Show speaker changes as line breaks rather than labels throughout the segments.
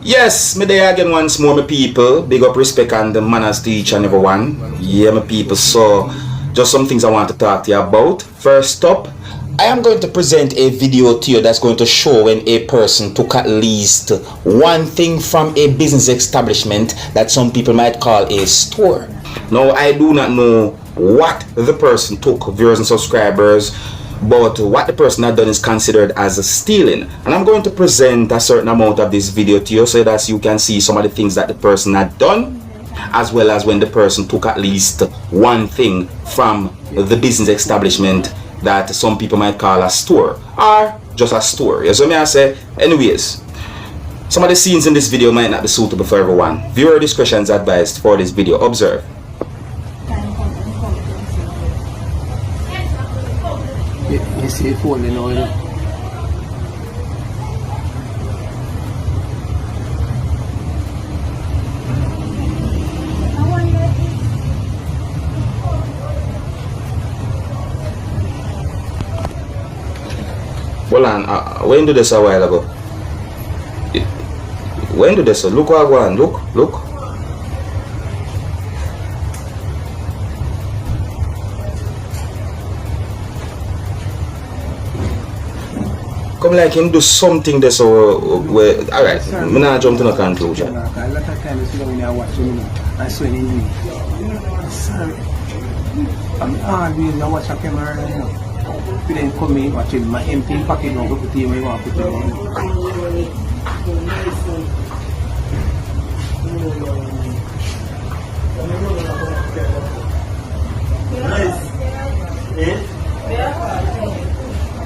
Yes, me there again once more, my people. Big up, respect, and the manners to each and every one. Yeah, my people. So, just some things I want to talk to you about. First up, I am going to present a video to you that's going to show when a person took at least one thing from a business establishment that some people might call a store. Now, I do not know what the person took, viewers and subscribers, but what the person had done is considered as a stealing, and I'm going to present a certain amount of this video to you so that you can see some of the things that the person had done, as well as when the person took at least one thing from the business establishment that some people might call a store or just a store. You see me I say? Anyways, some of the scenes in this video might not be suitable for everyone. Viewer discretion is advised for this video. Observe.
You see phone, you know.
Hold on, when did this a while ago? When did this? Look what I want. Look. Come like him do something this or where alright, I'm not jump to no conclusion.
A lot of times when I watch him, I saw him in I'm always I watch a camera, you know. If then come in, watch him, my empty pocket now, go put him where you want to put him.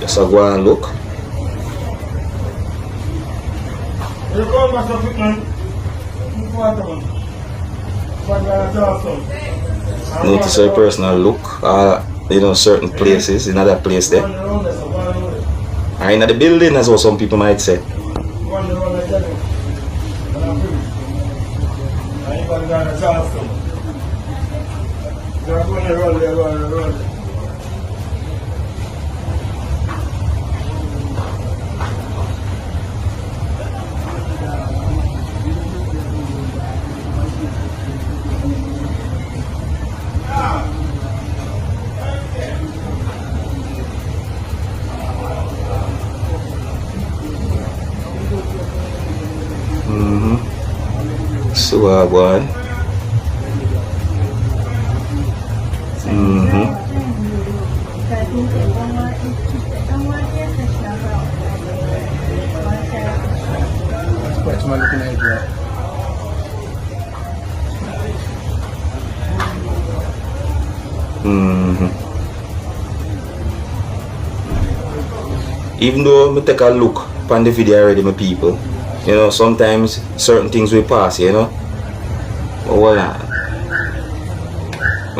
Just go and look. Notice a personal look, you know, certain places, in other place there. Or in the building as well, some people might say. So one.
What's my looking at here?
Even though I take a look upon the video already, my people, you know, sometimes certain things will pass, you know. But what I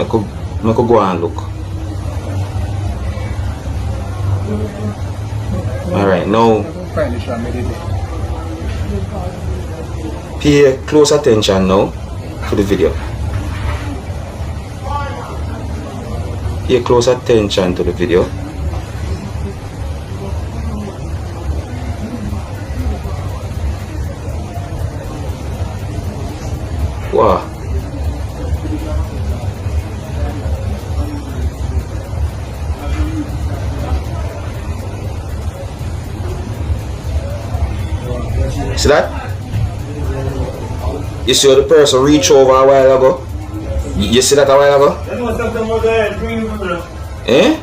could go and look. Alright, now pay close attention now to the video. Pay close attention to the video. Wow. See that? You see the person reach over a while ago? You see that a while ago? Eh?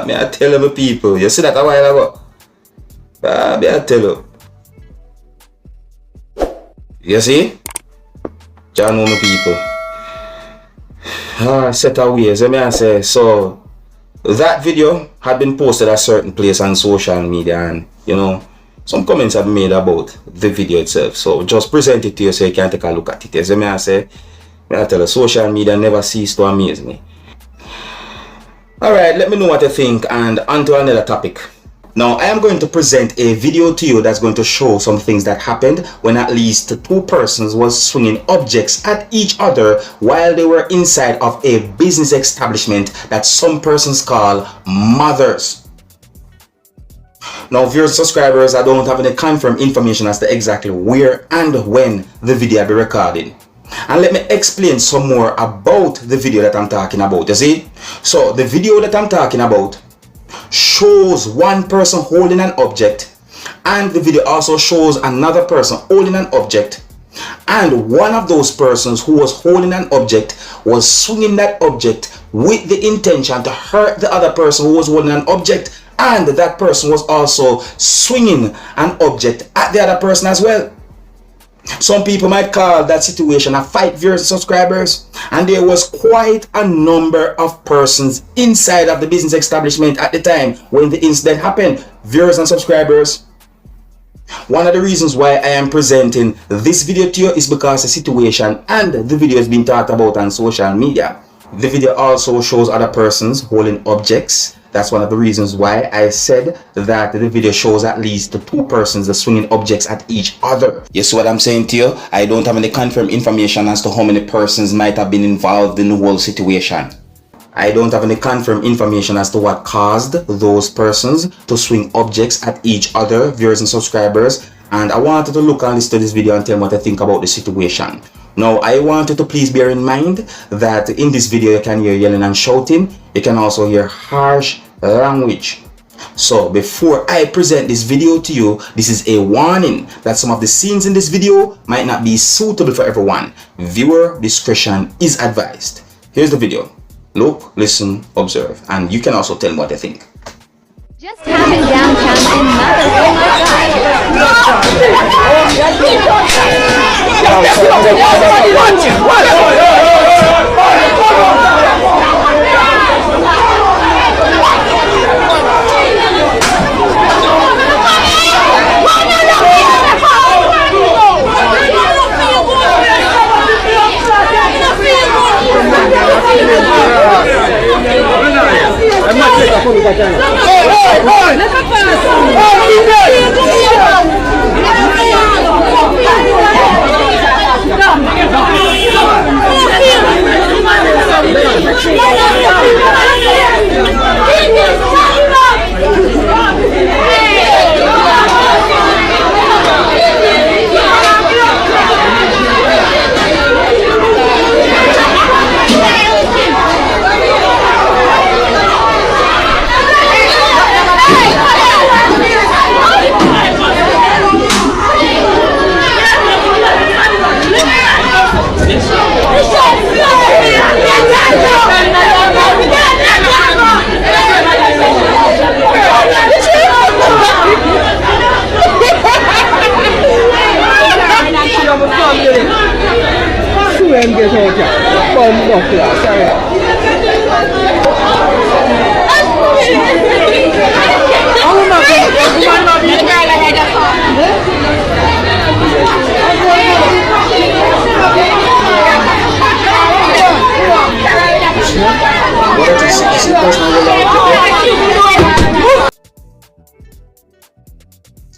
May I tell you, my people? You see that a while ago? May I tell you? You see? John know my people. Set of ways, let me say. So that video had been posted at a certain place on social media, and you know, some comments have been made about the video itself. So just present it to you so you can take a look at it. As I say, I tell you, social media never cease to amaze me. Alright, let me know what you think, and on to another topic. Now, I am going to present a video to you that's going to show some things that happened when at least two persons was swinging objects at each other while they were inside of a business establishment that some persons call mothers. Now, viewers, subscribers, I don't have any confirmed information as to exactly where and when the video will be recorded. And let me explain some more about the video that I'm talking about. You see? So, the video that I'm talking about shows one person holding an object, and the video also shows another person holding an object, and one of those persons who was holding an object was swinging that object with the intention to hurt the other person who was holding an object, and that person was also swinging an object at the other person as well. Some people might call that situation a fight, viewers and subscribers, and there was quite a number of persons inside of the business establishment at the time when the incident happened, viewers and subscribers. One of the reasons why I am presenting this video to you is because the situation and the video has been talked about on social media. The video also shows other persons holding objects. That's one of the reasons why I said that the video shows at least two persons swinging objects at each other. You see what I'm saying to you? I don't have any confirmed information as to how many persons might have been involved in the whole situation. I don't have any confirmed information as to what caused those persons to swing objects at each other, viewers and subscribers. And I wanted to look and listen to this video and tell me what I think about the situation. Now, I want you to please bear in mind that in this video you can hear yelling and shouting. You can also hear harsh language. So before I present this video to you, this is a warning that some of the scenes in this video might not be suitable for everyone. Viewer discretion is advised. Here's the video. Look, listen, observe, and you can also tell me what you think.
Just happened downtown in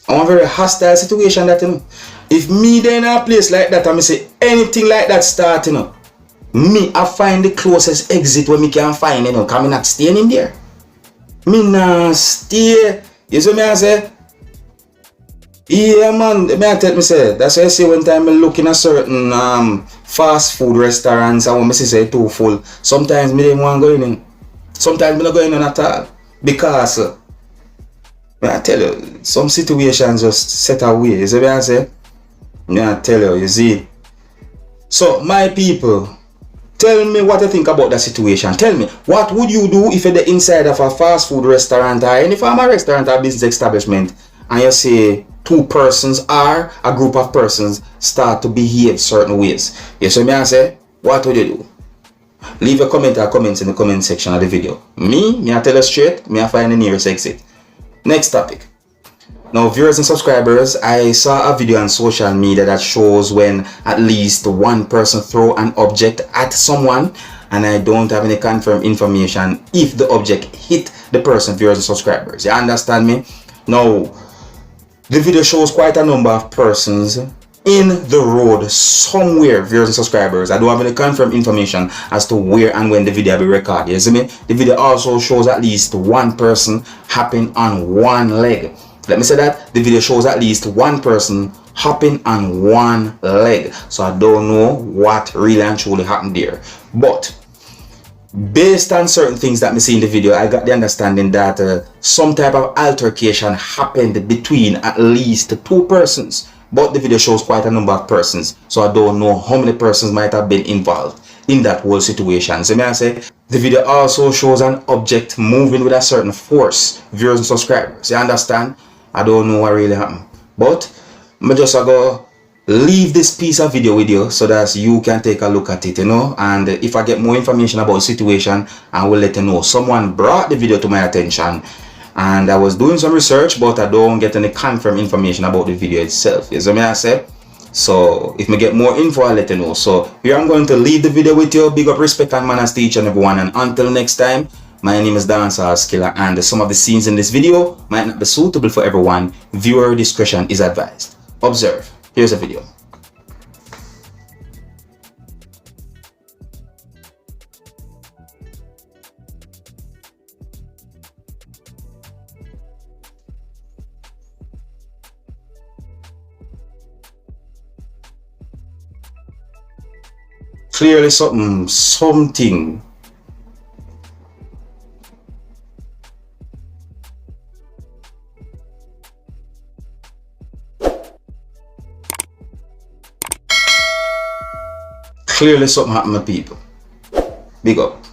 I want a very hostile situation that, you know, if me there in a place like that and me say anything like that start, you know, me I find the closest exit where me can find, you know, because me not staying in there. Me not stay. You see me I say? Yeah man, me I tell me say, that's why I say one time I look in a certain fast food restaurants and when me say too full, sometimes me don't want to go in. Sometimes me not going in at all. Because I tell you, some situations just set away. You see what I say? I tell you, you see. So, my people, tell me what you think about that situation. Tell me, what would you do if you're the inside of a fast food restaurant or any form of restaurant or business establishment and you say two persons or a group of persons start to behave certain ways? You see me I say, what would you do? Leave a comment or comments in the comment section of the video. Me I tell you straight, me I find the nearest exit. Next topic. Now, viewers and subscribers, I saw a video on social media that shows when at least one person throw an object at someone, and I don't have any confirmed information if the object hit the person, viewers and subscribers. You understand me? Now, the video shows quite a number of persons in the road somewhere, viewers and subscribers. I don't have any confirmed information as to where and when the video will be recorded. You see me? The video also shows at least one person hopping on one leg. Let me say that the video shows at least one person hopping on one leg. So I don't know what really and truly happened there. But based on certain things that me see in the video, I got the understanding that some type of altercation happened between at least two persons. But the video shows quite a number of persons, so I don't know how many persons might have been involved in that whole situation. So may I say, the video also shows an object moving with a certain force. Viewers and subscribers, you understand? I don't know what really happened, but I'm just gonna leave this piece of video with you so that you can take a look at it, you know. And if I get more information about the situation, I will let you know. Someone brought the video to my attention and I was doing some research, but I don't get any confirmed information about the video itself. You see me I say? So if me get more info, I'll let you know. So here I'm going to leave the video with you. Big up, respect and manners to each and everyone, and until next time, my name is Dancehall Skilla, and some of the scenes in this video might not be suitable for everyone. Viewer discretion is advised. Observe. Here's a video. Clearly something. Clearly something happened to people. Big up.